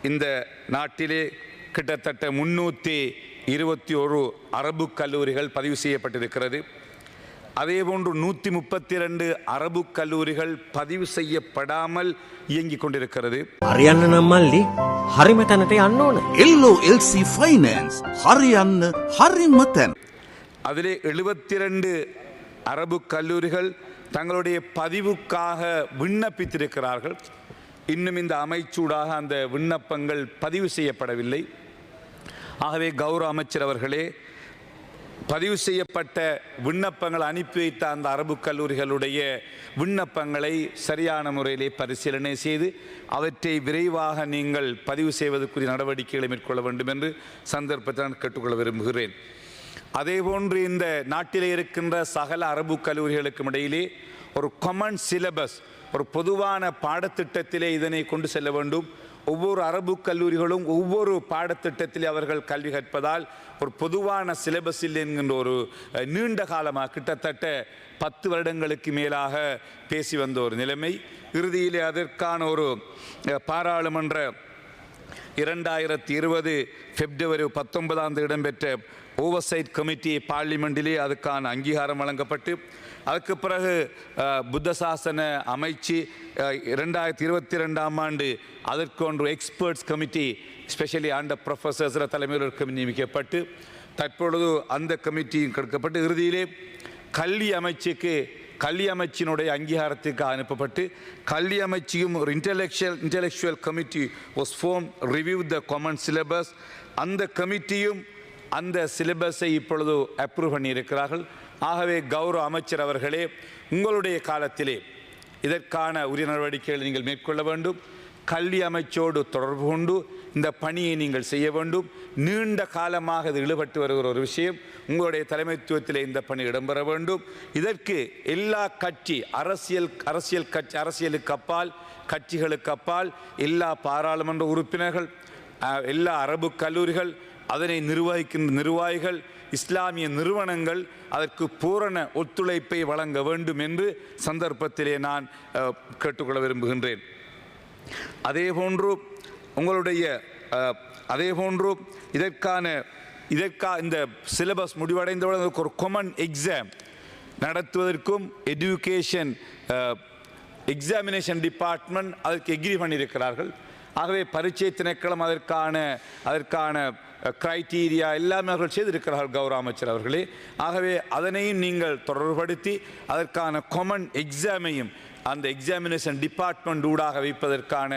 இந்த நாட்டிலே கிட்டத்தட்ட 321 அரபு கல்லூரிகள் பதிவு செய்யப்பட்டிருக்கிறது. அதேபோன்று 132 அரபு கல்லூரிகள் பதிவு செய்யப்படாமல் இயங்கிக் கொண்டிருக்கிறது. හරියන්න නම් මල්ලි හරිම තැනට යන්න ඕන. LOLC Finance හරියන්න හරිම තැන. அதிலே 72 அரபு கல்லூரிகள் தங்களுடைய பதிவுக்காக விண்ணப்பித்திருக்கிறார்கள். இன்னும் இந்த அமைச்சூடாக அந்த விண்ணப்பங்கள் பதிவு செய்யப்படவில்லை. ஆகவே கௌரவ அமைச்சர் அவர்களே, பதிவு செய்யப்பட்ட விண்ணப்பங்கள் அனுப்பி வைத்த அந்த அரபு கல்லூரிகளுடைய விண்ணப்பங்களை சரியான முறையிலே பரிசீலனை செய்து அவற்றை விரைவாக நீங்கள் பதிவு செய்வதற்குரிய நடவடிக்கைகளை மேற்கொள்ள வேண்டும் என்று சந்தர்ப்பத்தை நான் கேட்டுக்கொள்ள விரும்புகிறேன். அதேபோன்று இந்த நாட்டிலே இருக்கின்ற சகல அரபு கல்லூரிகளுக்கும் இடையிலே ஒரு காமன் சிலபஸ், ஒரு பொதுவான பாடத்திட்டத்திலே இதனை கொண்டு செல்ல வேண்டும். ஒவ்வொரு அரபு கல்லூரிகளும் ஒவ்வொரு பாடத்திட்டத்திலே அவர்கள் கல்வி கற்பதால் ஒரு பொதுவான சிலபஸில் என்கின்ற ஒரு நீண்ட காலமாக கிட்டத்தட்ட 10 வருடங்களுக்கு மேலாக பேசி வந்த ஒரு நிலைமை. இறுதியிலே அதற்கான ஒரு பாராளுமன்ற 2020 பிப்ரவரி 19 இடம்பெற்ற ஓவர்சைட் கமிட்டி பார்லிமெண்டிலே அதுக்கான அங்கீகாரம் வழங்கப்பட்டு அதுக்கு பிறகு புத்த சாசன அமைச்சு 2022 ஆண்டு அதற்கு ஒன்று experts committee specially under professors தலைமையில் ஒரு கமிட்டி நியமிக்கப்பட்டு தற்பொழுது அந்த கமிட்டியும் கொடுக்கப்பட்டு இறுதியிலே கல்வி அமைச்சினுடைய அங்கீகாரத்துக்கு அனுப்பப்பட்டு கல்வி அமைச்சியும் ஒரு intellectual committee was form review the common syllabus. அந்த கமிட்டியும் அந்த சிலபஸை இப்பொழுது அப்ரூவ் பண்ணியிருக்கிறார்கள். ஆகவே கௌரவ அமைச்சர் அவர்களே, உங்களுடைய காலத்திலே இதற்கான உரிய நடவடிக்கைகளை நீங்கள் மேற்கொள்ள வேண்டும். கல்வி அமைச்சோடு தொடர்பு கொண்டு இந்த பணியை நீங்கள் செய்ய வேண்டும். நீண்ட காலமாக இது இழுபட்டு வருகிற ஒரு விஷயம். உங்களுடைய தலைமைத்துவத்திலே இந்த பணி இடம்பெற வேண்டும். இதற்கு எல்லா கட்சி அரசியலுக்கு அப்பால், கட்சிகளுக்கு அப்பால் எல்லா பாராளுமன்ற உறுப்பினர்கள், எல்லா அரபு கல்லூரிகள், அதனை நிர்வகிக்கின்ற நிர்வாகிகள், இஸ்லாமிய நிறுவனங்கள் அதற்கு பூரண ஒத்துழைப்பை வழங்க வேண்டும் என்று சந்தர்ப்பத்திலே நான் கேட்டுக்கொள்ள விரும்புகின்றேன். அதேபோன்று இந்த சிலபஸ் முடிவடைந்தவுடன் ஒரு காமன் எக்ஸாம் நடத்துவதற்கும் எஜுகேஷன் எக்ஸாமினேஷன் டிபார்ட்மெண்ட் அதற்கு எக்ரி பண்ணியிருக்கிறார்கள். ஆகவே பரீட்சை திணைக்களம் அதற்கான கிரைட்டீரியா எல்லாமே அவர்கள் செய்திருக்கிறார்கள் கௌரவ அமைச்சர் அவர்களே. ஆகவே அதனையும் நீங்கள் தொடர்புபடுத்தி அதற்கான காமன் எக்ஸாமையும் அந்த எக்ஸாமினேஷன் டிபார்ட்மெண்ட் ஊடாக வைப்பதற்கான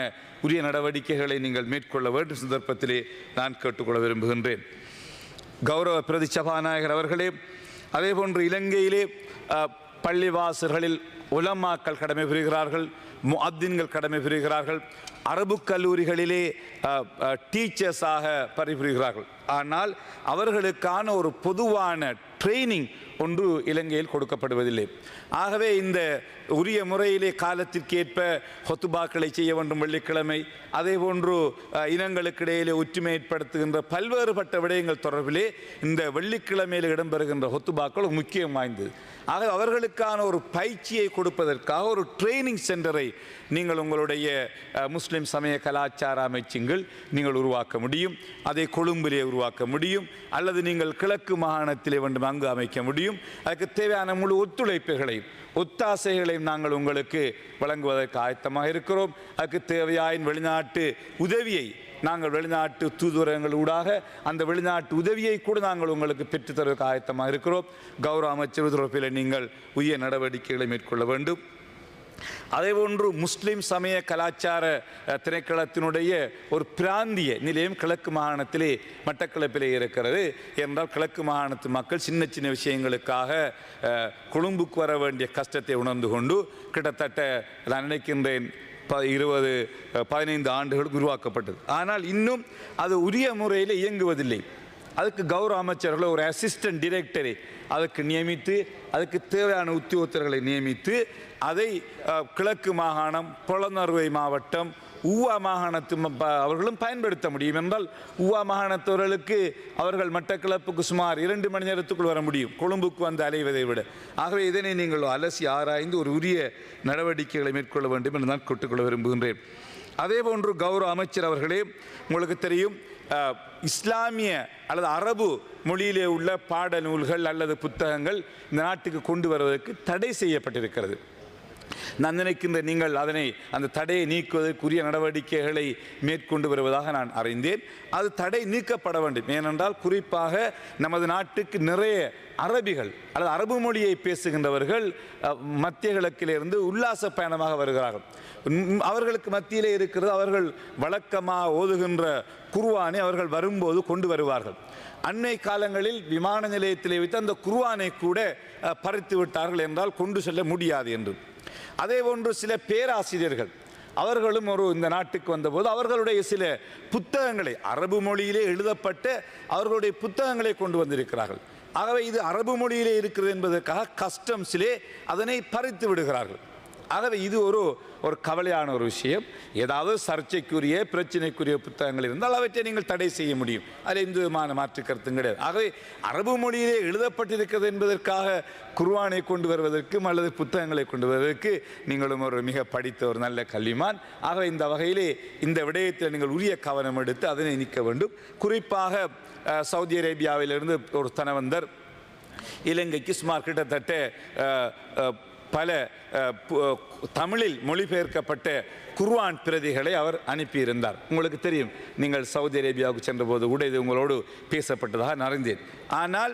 உரிய நடவடிக்கைகளை நீங்கள் மேற்கொள்ள வேண்டும் சந்தர்ப்பத்திலே நான் கேட்டுக்கொள்ள விரும்புகின்றேன். கௌரவ பிரதி சபாநாயகர் அவர்களே, அதேபோன்று இலங்கையிலே பள்ளிவாசல்களில் உலமாக்கள் கடமை புரிகிறார்கள், முஅத்தின்கள் கடமை புரிகிறார்கள், அரபு கல்லூரிகளிலே டீச்சர்ஸாக பணிபுரிகிறார்கள். ஆனால் அவர்களுக்கான ஒரு பொதுவான ட்ரைனிங் ஒன்று இலங்கையில் கொடுக்கப்படுவதில்லை. ஆகவே இந்த உரிய முறையிலே காலத்திற்கேற்ப ஹொத்துபாக்களை செய்ய வேண்டும் வெள்ளிக்கிழமை, அதே போன்று இனங்களுக்கு இடையிலே ஒற்றுமை ஏற்படுத்துகின்ற பல்வேறுபட்ட விடயங்கள் தொடர்பிலே இந்த வெள்ளிக்கிழமையில் இடம்பெறுகின்ற ஹொத்துபாக்கள் முக்கியம் வாய்ந்தது. ஆக அவர்களுக்கான ஒரு பயிற்சியை கொடுப்பதற்காக ஒரு ட்ரைனிங் சென்டரை நீங்கள் உங்களுடைய முஸ்லிம் சமய கலாச்சார அமைச்சுங்கள் நீங்கள் உருவாக்க முடியும். அதை கொழும்பிலே உருவாக்க முடியும், அல்லது நீங்கள் கிழக்கு மாகாணத்திலே வேண்டும் அங்கு அமைக்க முடியும். அதுக்கு தேவையான முழு ஒத்துழைப்புகளையும் ஒத்தாசைகளையும் நாங்கள் உங்களுக்கு வழங்குவதற்கு ஆயத்தமாக இருக்கிறோம். அதுக்கு தேவையான வெளிநாட்டு உதவியை நாங்கள் வெளிநாட்டு தூதுவரங்கள் ஊடாக அந்த வெளிநாட்டு உதவியை கூட நாங்கள் உங்களுக்கு பெற்றுத்தருவதற்கு ஆயத்தமாக இருக்கிறோம். கௌரவ அமைச்சர் தொடர்பில் நீங்கள் உரிய நடவடிக்கைகளை மேற்கொள்ள வேண்டும். அதேபோன்று முஸ்லிம் சமய கலாச்சார திணைக்களத்தினுடைய ஒரு பிராந்திய நிலையம் கிழக்கு மாகாணத்திலே மட்டக்களப்பிலே இருக்கிறது. என்றால் கிழக்கு மாகாணத்து மக்கள் சின்ன சின்ன விஷயங்களுக்காக கொழும்புக்கு வர வேண்டிய கஷ்டத்தை உணர்ந்து கொண்டு கிட்டத்தட்ட நான் நினைக்கின்றேன் 15 ஆண்டுகள் உருவாக்கப்பட்டது. ஆனால் இன்னும் அது உரிய முறையில் இயங்குவதில்லை. அதுக்கு கௌரவ அமைச்சர்களை ஒரு அசிஸ்டன்ட் டைரக்டரை அதுக்கு நியமித்து அதுக்கு தேவையான உத்தியோகத்தர்களை நியமித்து அதை கிழக்கு மாகாணம், பொலனறுவை மாவட்டம், ஊவா மாகாணத்து அவர்களும் பயன்படுத்த முடியும். என்றால் ஊவா மாகாணத்தவர்களுக்கு அவர்கள் மட்டக்களப்புக்கு சுமார் 2 மணி நேரத்துக்குள் வர முடியும், கொழும்புக்கு வந்து அலைவதை விட. ஆகவே இதனை நீங்கள் அலசி ஆராய்ந்து ஒரு உரிய நடவடிக்கைகளை மேற்கொள்ள வேண்டும் என்று நான் கேட்டுக்கொள்ள விரும்புகின்றேன். அதே போன்று கௌரவ அமைச்சர் அவர்களே, உங்களுக்கு தெரியும் இஸ்லாமிய அல்லது அரபு மொழியிலே உள்ள பாட நூல்கள் அல்லது புத்தகங்கள் இந்த நாட்டுக்கு கொண்டு வருவதற்கு தடை செய்யப்பட்டிருக்கிறது. நான் நினைக்கின்ற நீங்கள் அந்த தடையை நீக்குவதற்குரிய நடவடிக்கைகளை மேற்கொண்டு வருவதாக நான் அறிந்தேன். அது தடை நீக்கப்பட வேண்டும். ஏனென்றால் குறிப்பாக நமது நாட்டுக்கு நிறைய அரபிகள் அல்லது அரபு மொழியை பேசுகின்றவர்கள் மத்திய கிழக்கிலிருந்து உல்லாச பயணமாக வருகிறார்கள். அவர்களுக்கு மத்தியிலே இருக்கிறது அவர்கள் வழக்கமாக ஓதுகின்ற குர்ஆனை அவர்கள் வரும்போது கொண்டு வருவார்கள். அண்மை காலங்களில் விமான நிலையத்திலே வைத்து அந்த குர்ஆனை கூட பறித்து விட்டார்கள் என்றால் கொண்டு செல்ல முடியாது என்று. அதே போன்று சில பேராசிரியர்கள் அவர்களும் இந்த நாட்டுக்கு வந்தபோது அவர்களுடைய சில புத்தகங்களை அரபு மொழியிலே எழுதப்பட்ட அவர்களுடைய புத்தகங்களை கொண்டு வந்திருக்கிறார்கள். ஆகவே இது அரபு மொழியிலே இருக்கிறது என்பதற்காக கஸ்டம்ஸிலே அதனை பறித்து விடுகிறார்கள். ஆகவே இது ஒரு கவலையான ஒரு விஷயம். ஏதாவது சர்ச்சைக்குரிய பிரச்சனைக்குரிய புத்தகங்கள் இருந்தால் அவற்றை நீங்கள் தடை செய்ய முடியும். அதில் எந்த விதமான மாற்று கருத்தும் கிடையாது. ஆகவே அரபு மொழியிலே எழுதப்பட்டிருக்கிறது என்பதற்காக குர்ஆனை கொண்டு வருவதற்கும் அல்லது புத்தகங்களை கொண்டு வருவதற்கு நீங்களும் ஒரு மிக படித்த ஒரு நல்ல கல்விமான். ஆகவே இந்த வகையிலே இந்த விடயத்தில் நீங்கள் உரிய கவனம் எடுத்து அதனை நீக்க வேண்டும். குறிப்பாக சவுதி அரேபியாவிலிருந்து ஒரு தனவந்தர் இலங்கைக்கு சுமார் கிட்டத்தட்ட பல தமிழில் மொழிபெயர்க்கப்பட்ட குர்ஆன் பிரதிகளை அவர் அனுப்பியிருந்தார். உங்களுக்கு தெரியும், நீங்கள் சவுதி அரேபியாவுக்கு சென்றபோது கூட இது உங்களோடு பேசப்பட்டதாக நான் அறிந்தேன். ஆனால்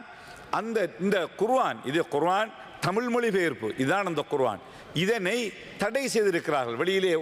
இந்த குர்ஆன், இது குர்ஆன் தமிழ் மொழிபெயர்ப்பு, இதுதான் அந்த குர்ஆன், இதனை தடை செய்திருக்கிறார்கள். வெளியிலே